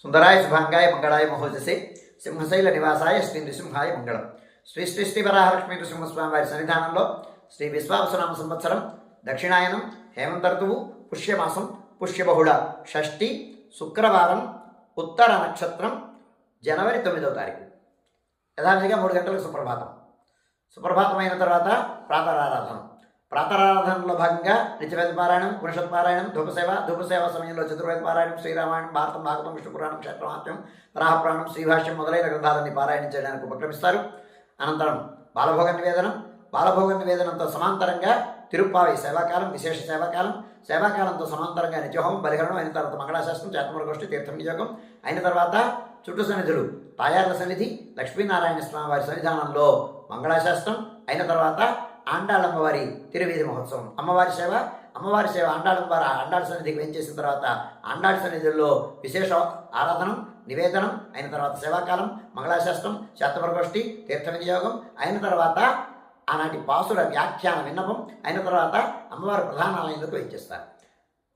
సుందరాయ శుభాంగాయ మంగళాయ మహోజసే సింహశైల నివాసాయ శ్రీ నృసింహాయ మంగళం. శ్రీ శ్రీ శ్రీ వరాహలక్ష్మీ నృసింహస్వామి వారి సన్నిధానంలో శ్రీ విశ్వావసనామ సంవత్సరం దక్షిణాయనం హేమంత ఋతువు పుష్యమాసం పుష్యబహుళ షష్ఠి శుక్రవారం ఉత్తర నక్షత్రం జనవరి 9వ తారీఖు. యథావిధిగా 3 గంటలకు సుప్రభాతం. సుప్రభాతం అయిన తర్వాత ప్రాతరారాధన. ప్రాతరారాధనలో భాగంగా నిత్యవేద పారాయణం, పురుషత్ పారాయణం, ధూపసేవ సమయంలో చతుర్వేద పారాయణం, శ్రీరామాయణం, భారతం, భాగవతం, విష్ణు పురాణం, క్షేత్రమాత్యం, వరాహపురాణం, శ్రీభాష్యం మొదలైన గ్రంథాలన్నీ పారాయణం చేయడానికి ఉపక్రమిస్తారు. అనంతరం బాలభోగ నివేదనం. బాలభోగ నివేదనంతో సమాంతరంగా తిరుప్పావి సేవాకాలం, విశేష సేవాకాలం. సేవాకాలంతో సమాంతరంగా నిత్యహోమం, బలిహరణం అయిన తర్వాత మంగళాశాస్త్రం, చేతమరగోష్ఠి, తీర్థ వినియోగం అయిన తర్వాత చుట్టు సన్నిధులు తాయార్ల సన్నిధి, లక్ష్మీనారాయణ స్వామి వారి సన్నిధానంలో మంగళాశాస్త్రం అయిన తర్వాత ఆండాళమ్మవారి తిరువీధి మహోత్సవం, అమ్మవారి సేవ ఆండాళమ్మవారి ఆండాళ సన్నిధికి వేంచేసిన తర్వాత ఆండాళ సన్నిధుల్లో విశేష ఆరాధనం, నివేదనం అయిన తర్వాత సేవాకాలం, మంగళాశాస్త్రం, శాతమరగోష్ఠి, తీర్థ వినియోగం అయిన తర్వాత ఆనాటి పాసుల వ్యాఖ్యాన విన్నపం అయిన తర్వాత అమ్మవారి ప్రధానాలయంలోకి వేంచేస్తారు.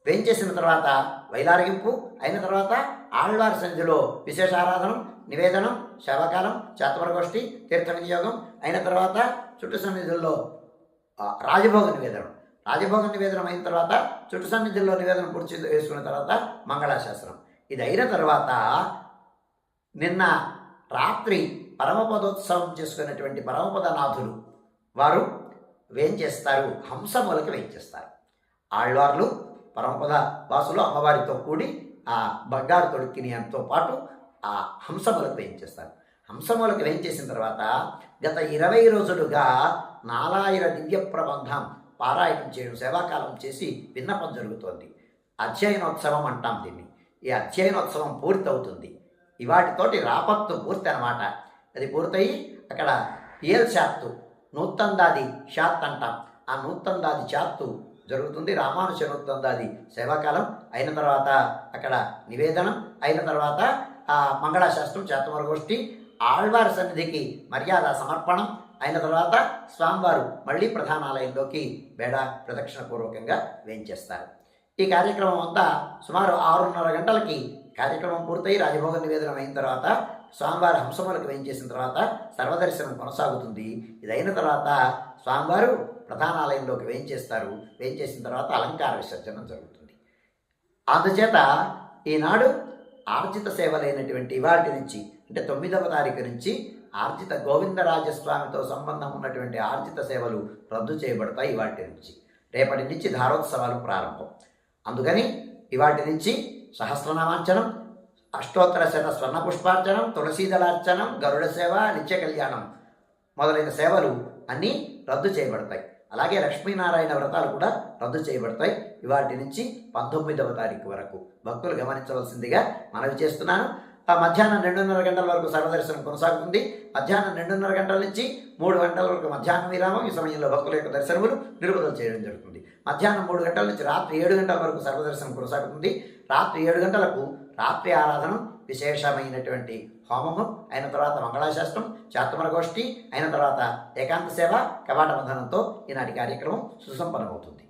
వేంచేసిన తర్వాత వైలారగింపు అయిన తర్వాత ఆళ్వారి సన్నిధిలో విశేష ఆరాధనం, నివేదనం, సేవాకాలం, శాతమరగోష్ఠి, తీర్థ వినియోగం అయిన తర్వాత చుట్టు సన్నిధుల్లో రాజభోగ నివేదనం. రాజభోగ నివేదనం అయిన తర్వాత చుట్టు సన్నిధుల్లో నివేదనం పూర్తి వేసుకున్న తర్వాత మంగళాశాస్త్రం. ఇది అయిన తర్వాత నిన్న రాత్రి పరమపదోత్సవం చేసుకున్నటువంటి పరమపదనాథులు వారు వేంచేస్తారు, హంసమూలకి వేంచేస్తారు. ఆళ్వార్లు పరమపద వాసులు అమ్మవారితో కూడి ఆ బంగారు తొడికినితో పాటు ఆ హంసమూలకు వేయించేస్తారు. హంసమూలకు వేయించేసిన తర్వాత గత 20 రోజులుగా 4000 దివ్య ప్రబంధం పారాయణం చేయడం, సేవాకాలం చేసి విన్నపం జరుగుతోంది. అధ్యయనోత్సవం అంటాం దీన్ని. ఈ అధ్యయనోత్సవం పూర్తవుతుంది. ఇవాటితోటి రాపత్తు పూర్తి అన్నమాట. అది పూర్తయి అక్కడ ఏల్శాత్తు నూత్తందాది షాత్ అంటాం. ఆ నూత్తందాది చాత్తు జరుగుతుంది. రామానుజ నూత్తందాది సేవాకాలం అయిన తర్వాత అక్కడ నివేదనం అయిన తర్వాత మంగళాశాస్త్రం, చేతమరగోష్ఠి, ఆళ్వారి సన్నిధికి మర్యాద సమర్పణం అయిన తర్వాత స్వామివారు మళ్ళీ ప్రధానాలయంలోకి బేడ ప్రదక్షిణ పూర్వకంగా వేంచేస్తారు. ఈ కార్యక్రమం అంతా సుమారు 6:30 గంటలకి కార్యక్రమం పూర్తయి రాజభోగ నివేదనం అయిన తర్వాత స్వామివారి హంసములకు వేయించేసిన తర్వాత సర్వదర్శనం కొనసాగుతుంది. ఇదైన తర్వాత స్వామివారు ప్రధానాలయంలోకి వేయించేస్తారు. వేయించేసిన తర్వాత అలంకార విసర్జనం జరుగుతుంది. అందుచేత ఈనాడు ఆర్జిత సేవలైనటువంటి ఇవాటి నుంచి అంటే 9వ తారీఖు నుంచి ఆర్జిత గోవిందరాజస్వామితో సంబంధం ఉన్నటువంటి ఆర్జిత సేవలు రద్దు చేయబడతాయి. ఇవాటి నుంచి రేపటి నుంచి ధారోత్సవాలు ప్రారంభం. అందుకని ఇవాటి నుంచి సహస్రనామార్చనం, అష్టోత్తర శత స్వర్ణ పుష్పార్చనం, తులసీదళార్చనం, గరుడ సేవ, నిత్య కళ్యాణం మొదలైన సేవలు అన్నీ రద్దు చేయబడతాయి. అలాగే లక్ష్మీనారాయణ వ్రతాలు కూడా రద్దు చేయబడతాయి. ఇవాటి నుంచి 19వ తారీఖు వరకు భక్తులు గమనించవలసిందిగా మనవి చేస్తున్నాను. మధ్యాహ్నం 2:30 గంటల వరకు సర్వదర్శనం కొనసాగుతుంది. మధ్యాహ్నం 2:30 గంటల నుంచి 3 గంటల వరకు మధ్యాహ్నం విరామం. ఈ సమయంలో భక్తుల యొక్క దర్శనములు నిలుపుదల చేయడం జరుగుతుంది. మధ్యాహ్నం 3 గంటల నుంచి రాత్రి 7 గంటల వరకు సర్వదర్శనం కొనసాగుతుంది. రాత్రి 7 గంటలకు రాత్రి ఆరాధన, విశేషమైనటువంటి హోమము అయిన తర్వాత మంగళాశాస్త్రం, చాతమరగోష్ఠి అయిన తర్వాత ఏకాంత సేవ, కవాట బంధనంతో ఈనాటి కార్యక్రమం సుసంపన్నమవుతుంది.